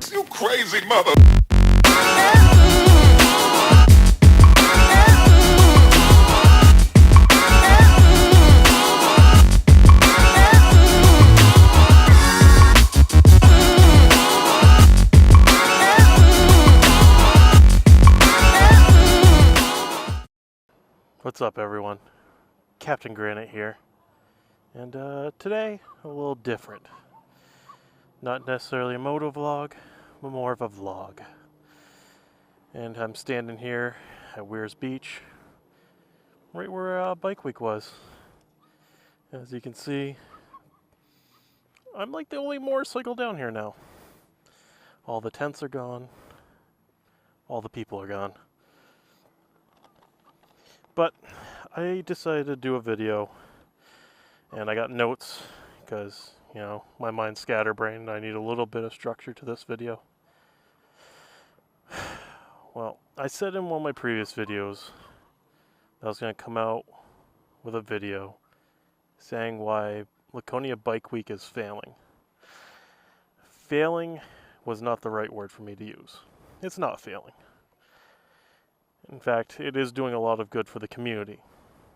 You crazy mother. What's up, everyone? Captain Granite here, and today a little different. Not necessarily a moto vlog, but more of a vlog. And I'm standing here at Weirs Beach, right where Bike Week was. As you can see, I'm like the only motorcycle down here now. All the tents are gone, all the people are gone. But I decided to do a video, and I got notes because, you know, my mind's scatterbrained and I need a little bit of structure to this video. Well, I said in one of my previous videos that I was going to come out with a video saying why Laconia Bike Week is failing. Failing was not the right word for me to use. It's not failing. In fact, it is doing a lot of good for the community.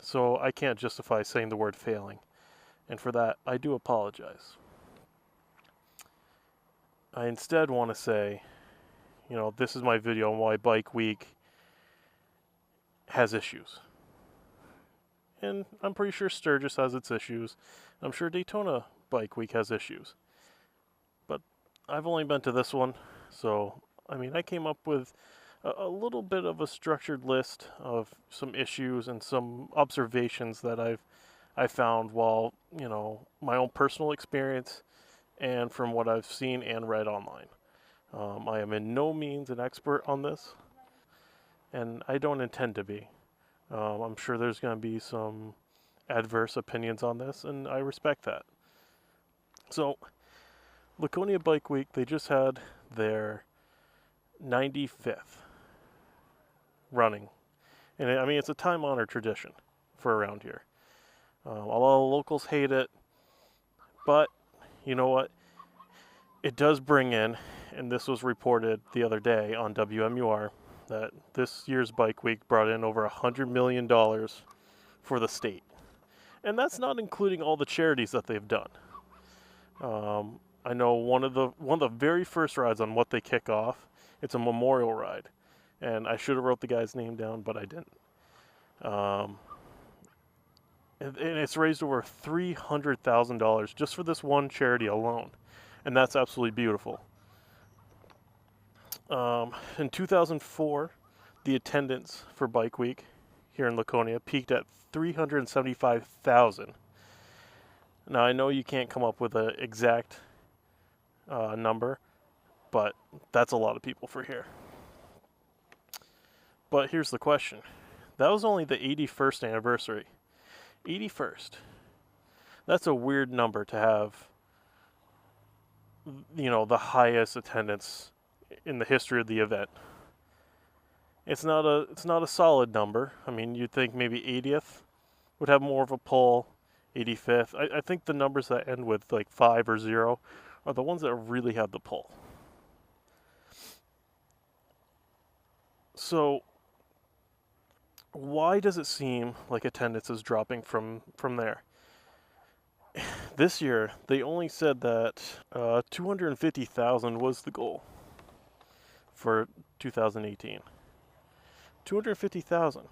So I can't justify saying the word failing. And for that, I do apologize. I instead want to say, you know, this is my video on why Bike Week has issues. And I'm pretty sure Sturgis has its issues. I'm sure Daytona Bike Week has issues. But I've only been to this one, so, I mean, I came up with a little bit of a structured list of some issues and some observations that I found while, you know, my own personal experience and from what I've seen and read online. I am in no means an expert on this, and I don't intend to be. I'm sure there's going to be some adverse opinions on this, and I respect that. So, Laconia Bike Week, they just had their 95th running. And I mean, it's a time-honored tradition for around here. A lot of locals hate it, but you know what? It does bring in, and this was reported the other day on WMUR, that this year's Bike Week brought in over $100 million for the state. And that's not including all the charities that they've done. I know one of the very first rides on what they kick off, it's a memorial ride. And I should have wrote the guy's name down, but I didn't. And it's raised over $300,000 just for this one charity alone. And that's absolutely beautiful. In 2004, the attendance for Bike Week here in Laconia peaked at 375,000. Now, I know you can't come up with an exact number, but that's a lot of people for here. But here's the question. That was only the 81st anniversary. 81st. That's a weird number to have, you know, the highest attendance in the history of the event. It's not a solid number. I mean, you'd think maybe 80th would have more of a pull. 85th. I think the numbers that end with like 5 or 0 are the ones that really have the pull. So, why does it seem like attendance is dropping from there? This year, they only said that 250,000 was the goal for 2018. 250,000.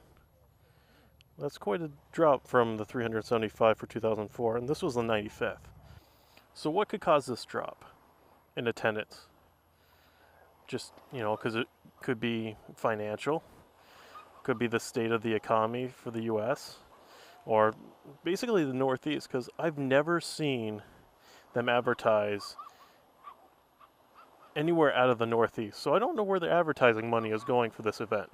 That's quite a drop from the 375 for 2004, and this was the 95th. So what could cause this drop in attendance? Just, you know, because it could be financial, could be the state of the economy for the U.S., or basically the Northeast, because I've never seen them advertise anywhere out of the Northeast. So I don't know where their advertising money is going for this event.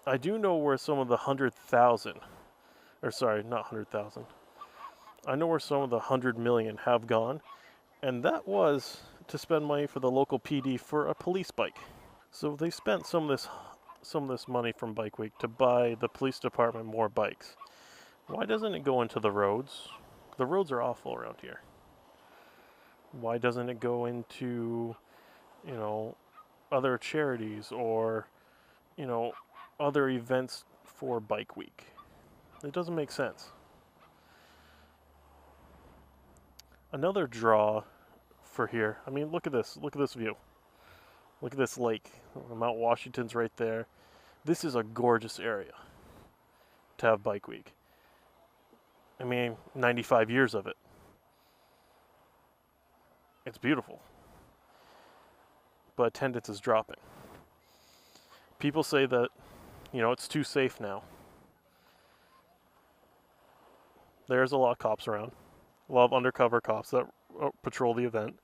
I do know where some of the 100,000, or sorry, not 100,000. I know where some of the 100 million have gone, and that was to spend money for the local PD for a police bike. So they spent some of this money from Bike Week to buy the police department more bikes. Why doesn't it go into the roads? The roads are awful around here. Why doesn't it go into, you know, other charities or, you know, other events for Bike Week? It doesn't make sense. Another draw for here. I mean, look at this. Look at this view. Look at this lake. Mount Washington's right there. This is a gorgeous area to have Bike Week. I mean, 95 years of it. It's beautiful. But attendance is dropping. People say that, it's too safe now. There's a lot of cops around. A lot of undercover cops that patrol the event.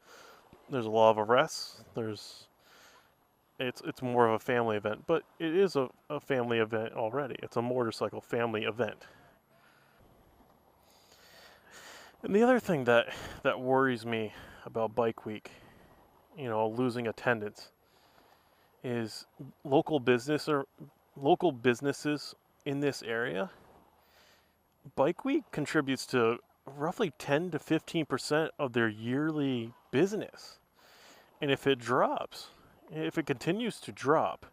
There's a lot of arrests. It's more of a family event, but it is a family event already. It's a motorcycle family event. And the other thing that worries me about Bike Week, losing attendance, is local businesses in this area. Bike Week contributes to roughly 10 to 15% of their yearly business. And if it continues to drop,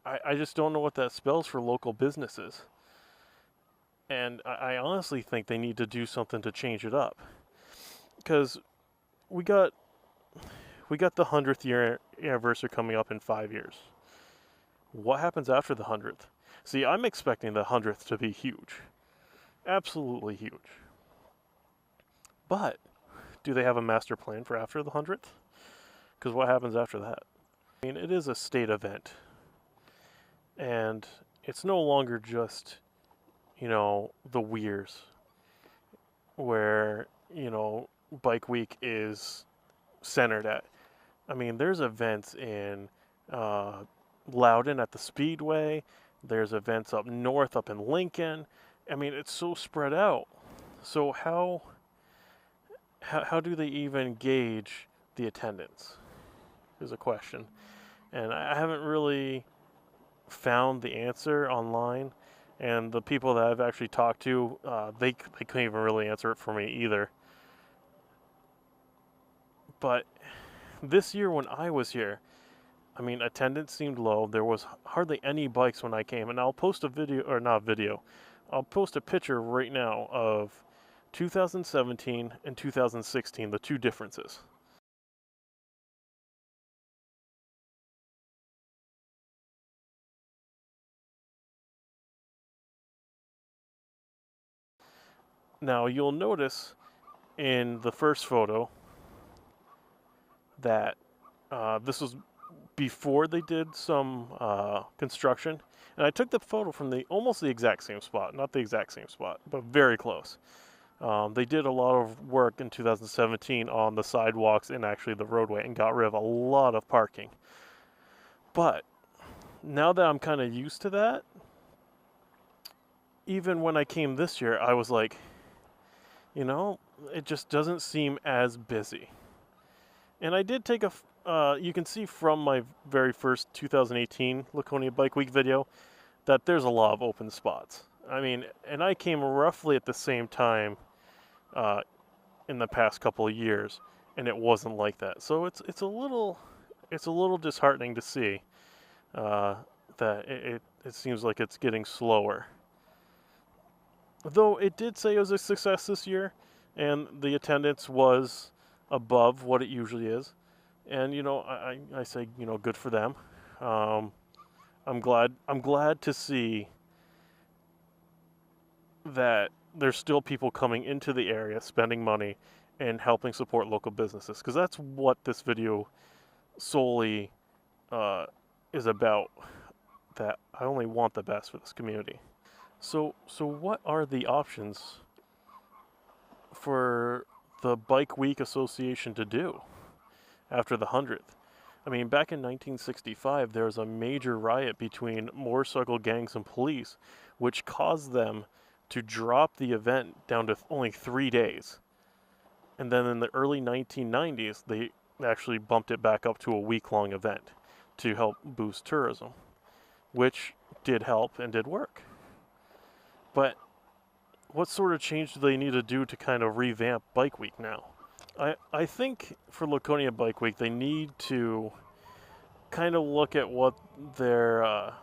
I just don't know what that spells for local businesses. And I honestly think they need to do something to change it up. Because we got the 100th year anniversary coming up in 5 years. What happens after the 100th? See, I'm expecting the 100th to be huge. Absolutely huge. But do they have a master plan for after the 100th? Because what happens after that? I mean, it is a state event. And it's no longer just, the Weirs, where, Bike Week is centered at. I mean, there's events in Loudon at the Speedway. There's events up north, up in Lincoln. I mean, it's so spread out. So how do they even gauge the attendance is a question. And I haven't really found the answer online. And the people that I've actually talked to, they couldn't even really answer it for me either. But this year when I was here, I mean, attendance seemed low. There was hardly any bikes when I came. And I'll post a video, or not video, I'll post a picture right now of 2017 and 2016, the two differences. Now, you'll notice in the first photo that this was before they did some construction. And I took the photo from almost the exact same spot. Not the exact same spot, but very close. They did a lot of work in 2017 on the sidewalks and actually the roadway and got rid of a lot of parking. But now that I'm kind of used to that, even when I came this year, I was like, it just doesn't seem as busy. And I did take you can see from my very first 2018 Laconia Bike Week video that there's a lot of open spots. I mean, and I came roughly at the same time in the past couple of years, and it wasn't like that. So it's a little disheartening to see that it seems like it's getting slower. Though it did say it was a success this year, and the attendance was above what it usually is. And I say good for them. I'm glad to see that there's still people coming into the area, spending money, and helping support local businesses. Because that's what this video solely is about. That I only want the best for this community. So what are the options for the Bike Week Association to do after the 100th? I mean, back in 1965, there was a major riot between motorcycle gangs and police, which caused them to drop the event down to only 3 days. And then in the early 1990s, they actually bumped it back up to a week-long event to help boost tourism, which did help and did work. But what sort of change do they need to do to kind of revamp Bike Week now? I think for Laconia Bike Week, they need to kind of look at what their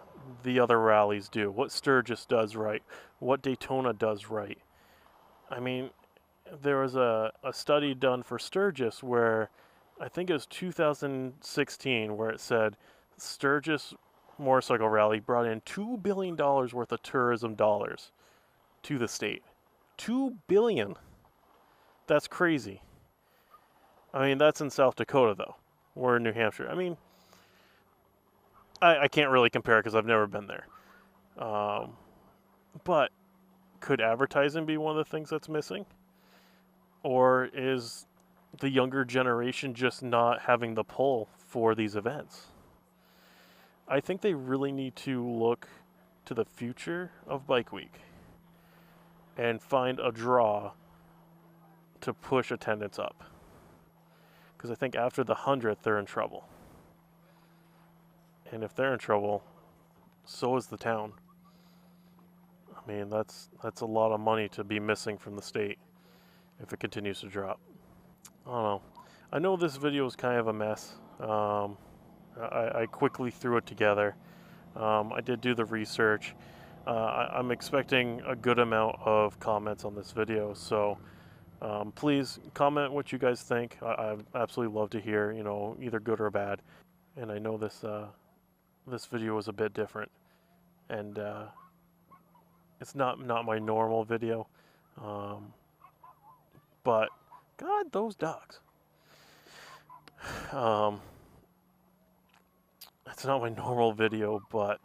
the other rallies do, what Sturgis does right, what Daytona does right. I mean, there was a study done for Sturgis where I think it was 2016 where it said Sturgis Motorcycle Rally brought in $2 billion worth of tourism dollars to the state. $2 billion. That's crazy. I mean, that's in South Dakota, though. We're in New Hampshire. I mean, I can't really compare because I've never been there. But could advertising be one of the things that's missing? Or is the younger generation just not having the pull for these events? I think they really need to look to the future of Bike Week and find a draw to push attendance up. Because I think after the 100th, they're in trouble. And if they're in trouble, so is the town. I mean, that's a lot of money to be missing from the state if it continues to drop. I don't know. I know this video is kind of a mess. I quickly threw it together. I did do the research. I'm expecting a good amount of comments on this video, so please comment what you guys think. I'd absolutely love to hear, either good or bad. And I know this video was a bit different, and it's not my normal video, but God, those dogs. It's not my normal video, but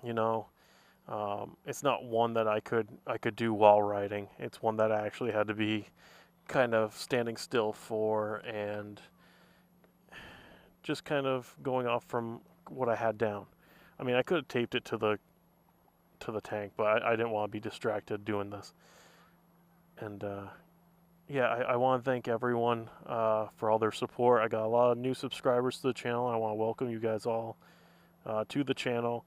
it's not one that I could do while riding. It's one that I actually had to be kind of standing still for and just kind of going off from what I had down. I mean, I could have taped it to the tank, but I didn't want to be distracted doing this. And yeah, I want to thank everyone for all their support. I got a lot of new subscribers to the channel. I want to welcome you guys all to the channel.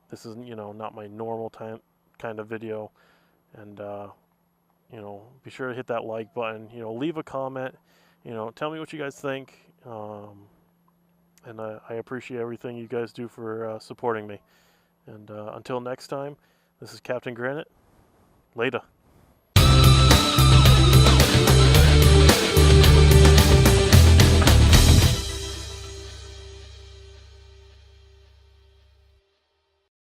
This isn't, not my normal kind of video. And, be sure to hit that like button. Leave a comment. Tell me what you guys think. And I appreciate everything you guys do for supporting me. And until next time, this is Captain Granite. Later.